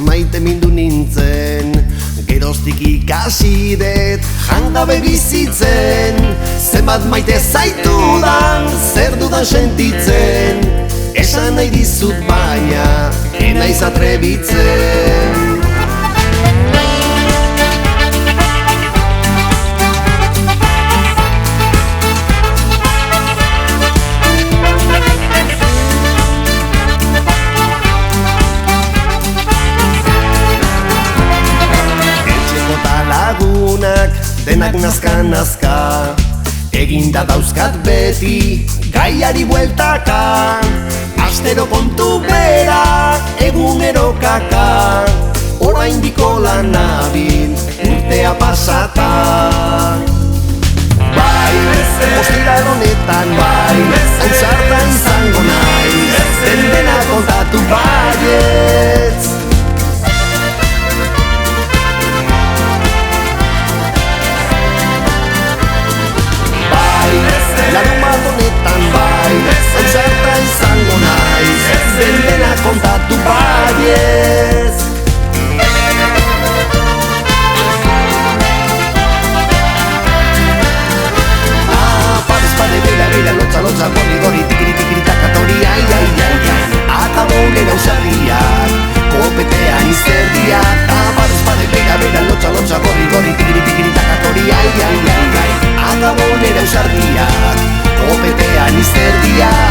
Maite mindu nintzen, geroztik ikasi dut jangabe bizitzen. Zenbat maite zaitudan, zer dudan sentitzen, esan nahi dizut baina, enaiz atrebitzen. Denak nazka-nazka, eginda dauzkat beti, gaiari bueltaka. Astero kontu bera, egunero kaka, oraindiko lan nabil, urtea pasata. Bai, ostiral honetan, bai, ausarta izango naiz, dena kontatu baietz. Larunbat honetan bai, ausarta izango naiz, dena kontatu baietz. Parez pare, beira, lotza, gori, tikiri, takatori, ai. Akabo nera ausardiak, kopetean izerdiak. Parez pare, beira, lotza, gori, tikiri, takatori, ai. Akabo nera ausardiak, kopetean izerdiak.